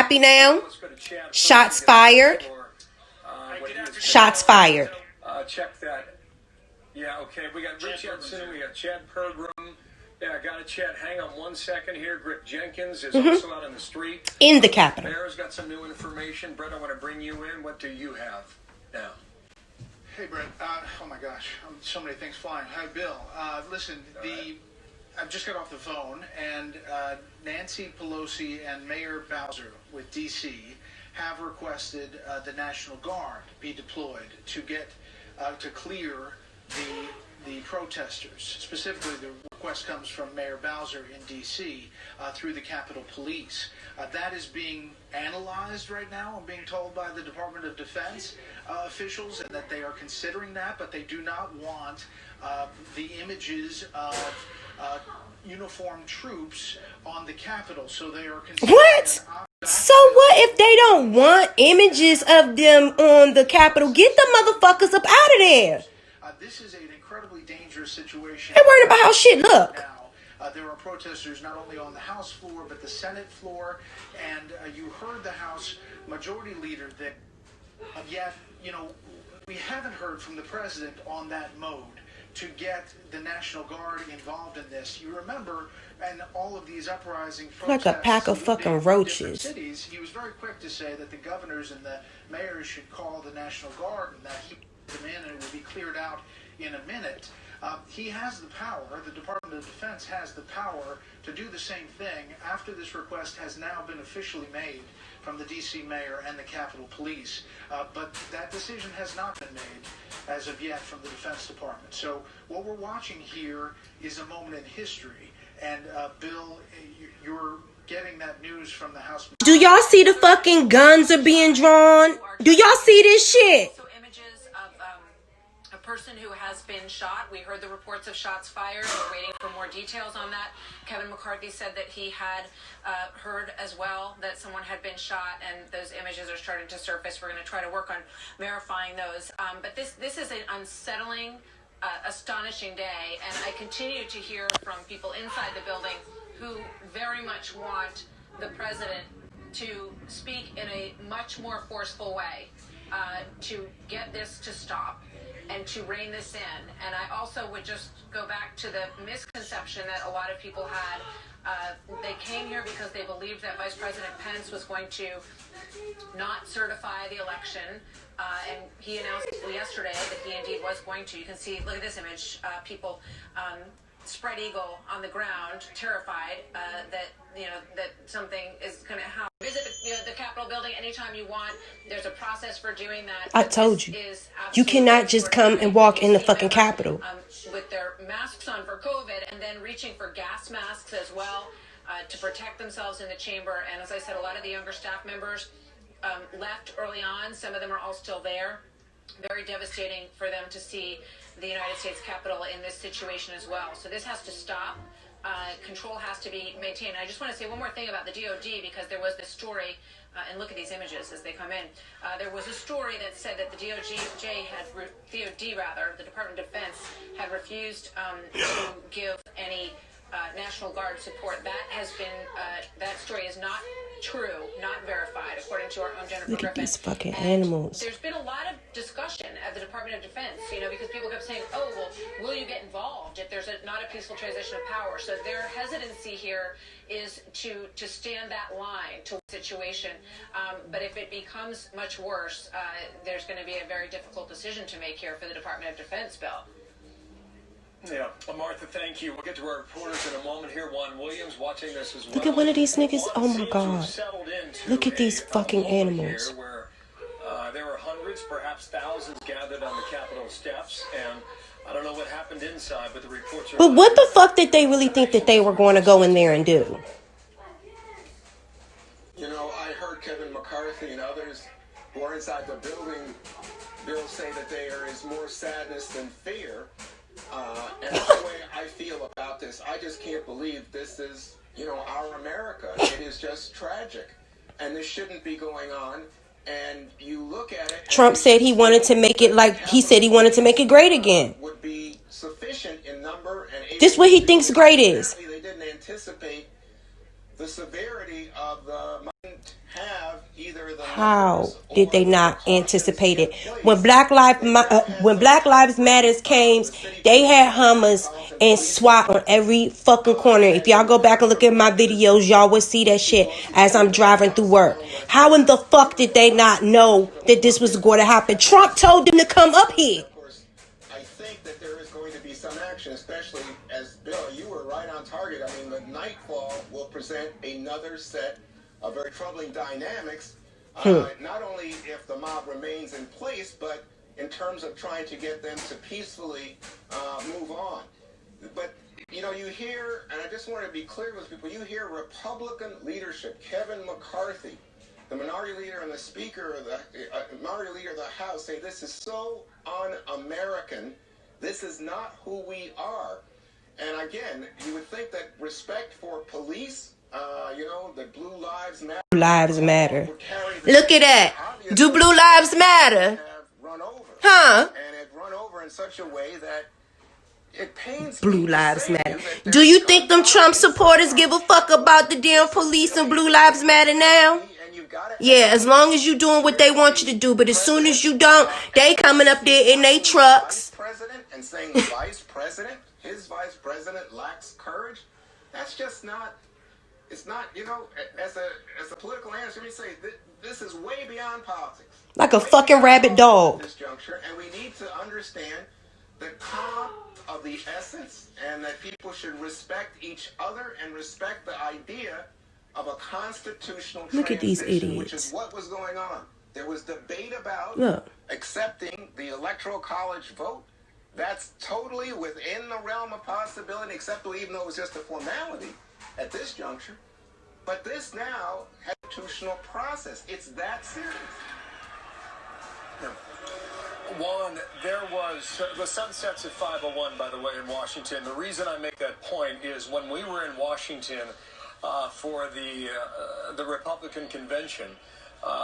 happy now? Shots fired. Shots fired. Check that. Yeah, okay. We got Rich Hudson. We got Chad Pergram. Yeah, I got a chat. Hang on one second here. Greg Jenkins is also out on the street. In the Capitol. Mayor's got some new information. Brett, I want to bring you in. What do you have now? Hey, Brett. Oh, my gosh. So many things flying. Hi, Bill. Listen, I've just got off the phone, and Nancy Pelosi and Mayor Bowser with D.C. have requested the National Guard be deployed to get to clear the protesters. Specifically, the request comes from Mayor Bowser in D.C. Through the Capitol Police. That is being analyzed right now, I'm being told by the Department of Defense officials, and that they are considering that, but they do not want the images of uniformed troops on the Capitol. So they are considering... What? So what if they don't want images of them on the Capitol? Get the motherfuckers up out of there. This is an incredibly dangerous situation. They're worried about how shit look. Now, there are protesters not only on the House floor, but the Senate floor. And you heard the House Majority Leader that yet, we haven't heard from the president on that mode to get the National Guard involved in this. You remember, and all of these uprising protests, like a pack of fucking roaches. Cities, he was very quick to say that the governors and the mayors should call the National Guard and that he would them in and it would be cleared out in a minute. He has the power, the Department of Defense has the power to do the same thing after this request has now been officially made from the D.C. mayor and the Capitol Police. But that decision has not been made as of yet from the Defense Department. So what we're watching here is a moment in history. And Bill, you're getting that news from the House. Do y'all see the fucking guns are being drawn? Do y'all see this shit? So images of a person who has been shot. We heard the reports of shots fired. We're waiting for more details on that. Kevin McCarthy said that he had heard as well that someone had been shot, and those images are starting to surface. We're going to try to work on verifying those. But this is an unsettling, astonishing day, and I continue to hear from people inside the building who very much want the president to speak in a much more forceful way to get this to stop and to rein this in. And I also would just go back to the misconception that a lot of people had. They came here because they believed that Vice President Pence was going to not certify the election. And he announced yesterday that he indeed was going to. You can see, look at this image, people spread eagle on the ground, terrified that something is going to happen. Visit the Capitol building anytime you want. There's a process for doing that. I told you. You cannot just come and walk in the fucking Capitol. With their masks on for COVID and then reaching for gas masks as well to protect themselves in the chamber. And as I said, a lot of the younger staff members left early on. Some of them are all still there. Very devastating for them to see the United States Capitol in this situation as well. So this has to stop. Control has to be maintained. I just want to say one more thing about the DOD, because there was this story, and look at these images as they come in. There was a story that said that the the Department of Defense had refused to give any National Guard support. That has been, that story is not true, not verified, according to our own Jennifer Look Griffin. at these fucking And animals. there's been a lot of discussion at the Department of Defense, because people kept saying, oh, well, will you get involved if there's not a peaceful transition of power? So their hesitancy here is to stand that line to the situation. But if it becomes much worse, there's going to be a very difficult decision to make here for the Department of Defense, Bill. Yeah, Martha, thank you. We'll get to our reporters in a moment here. Juan Williams watching this as well. Look at one of these niggas. Oh my God. Look at these fucking animals. Where there were hundreds, perhaps thousands gathered on the Capitol steps, and I don't know what happened inside, but the reports are... But what the fuck did they really think that they were going to go in there and do? I heard Kevin McCarthy and others who are inside the building, Bill, say that there is more sadness than fear. And that's the way I feel about this. I just can't believe this is, our America. It is just tragic. And this shouldn't be going on. And you look at it... Trump said he wanted to make it he said he wanted to make it great again. Would be sufficient in number and... This is what he thinks great is. They didn't anticipate the severity of the... have better than How did they not anticipate it? When Black Lives Matters came, they had Hummers and SWAT on every fucking corner. If y'all go back and look at my videos, y'all will see that shit as I'm driving through work. How in the fuck did they not know that this was going to happen? Trump told them to come up here. Of course, I think that there is going to be some action, especially as Bill, you were right on target. I mean, the nightfall will present another set of very troubling dynamics. Not only if the mob remains in place, but in terms of trying to get them to peacefully move on. But, you know, you hear, and I just want to be clear with people, you hear Republican leadership, Kevin McCarthy, the minority leader and the speaker of the minority leader of the House, say this is so un-American. This is not who we are. And again, you would think that respect for police, you know, that Blue Lives Matter. Lives matter. Look at that. Do Blue Lives Matter? Have run over. Huh? And have run over in such a way that it pains Blue me to Lives say Matter. that Do you think them Trump supporters give a fuck about the damn police and Blue Lives Matter now? and you've got to Yeah, as long as you doing what they want you to do. But as soon as you don't, they coming up there in they trucks. President and saying the vice president, his vice president lacks courage. That's just not. It's not. You know, as a political answer, we say this is way beyond politics. Like a fucking rabid dog. At this juncture, and we need to understand the calm of the essence, and that people should respect each other and respect the idea of a constitutional Look at these transition, idiots. which is what was going on. There was debate about Look. accepting the Electoral College vote. That's totally within the realm of possibility, acceptable, even though it was just a formality at this juncture. But this now has a constitutional process. It's that serious. Juan, there was the sun sets at 5:01, by the way, in Washington. The reason I make that point is when we were in Washington for the Republican convention,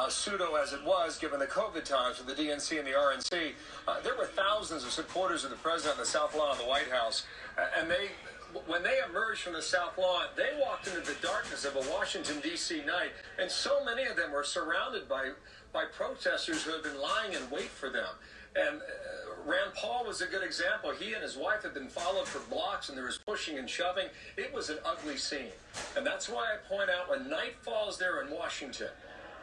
pseudo as it was, given the COVID times for the DNC and the RNC, there were thousands of supporters of the president on the South Lawn of the White House, and when they emerged from the South Lawn, they walked into the darkness of a Washington, D.C. night, and so many of them were surrounded by protesters who had been lying in wait for them. And Rand Paul was a good example. He and his wife had been followed for blocks, and there was pushing and shoving. It was an ugly scene. And that's why I point out when night falls there in Washington,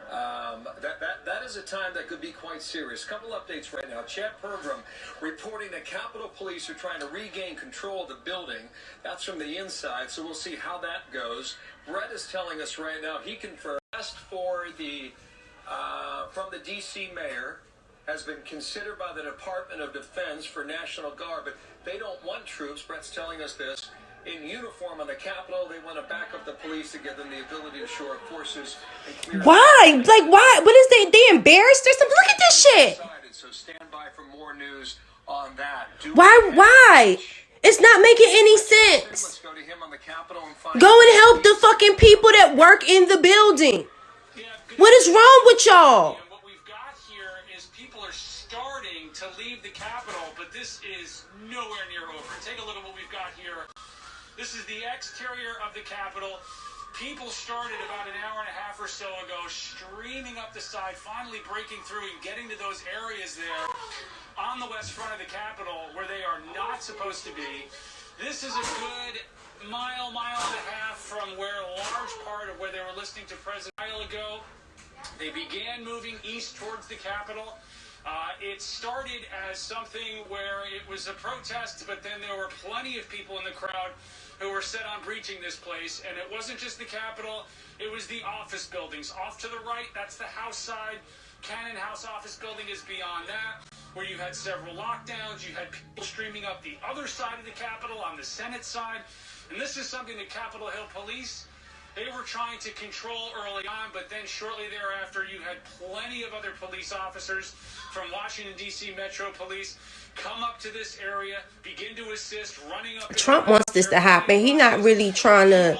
that is a time that could be quite serious. Couple updates right now. Chad Pergram reporting that Capitol Police are trying to regain control of the building. That's from the inside, so we'll see how that goes. Brett is telling us right now he confirmed for the from the D.C. mayor has been considered by the Department of Defense for National Guard, but they don't want troops. Brett's telling us this. In uniform on the Capitol, they want to back up the police to give them the ability to shore up forces and clear. Why? Like, why? What is they embarrassed or something? Look at this shit. So stand by for more news on that. Why? It's not making any sense. Let's go to him on the Capitol and find Go and help the fucking people that work in the building. What is wrong with y'all? What we've got here is people are starting to leave the Capitol, but this is nowhere near over. Take a look at what we've got here. This is the exterior of the Capitol. People started about an hour and a half or so ago, streaming up the side, finally breaking through and getting to those areas there on the west front of the Capitol where they are not supposed to be. This is a good mile and a half from where a large part of where they were listening to President a while ago. They began moving east towards the Capitol. It started as something where it was a protest, but then there were plenty of people in the crowd who were set on breaching this place. And it wasn't just the Capitol, it was the office buildings. Off to the right, that's the House side. Cannon House office building is beyond that, where you had several lockdowns. You had people streaming up the other side of the Capitol on the Senate side. And this is something that Capitol Hill Police, they were trying to control early on, but then shortly thereafter, you had plenty of other police officers from Washington, D.C. Metro Police come up to this area, begin to assist, running up. Trump wants this to happen. He not really trying to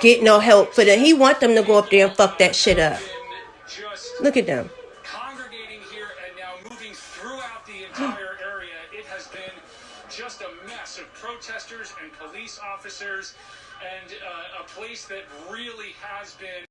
get no help for them. He want them to go up there and fuck that shit up. Look at them. Congregating here and now moving throughout the entire area. It has been just a mess of protesters and police officers, and a place that really has been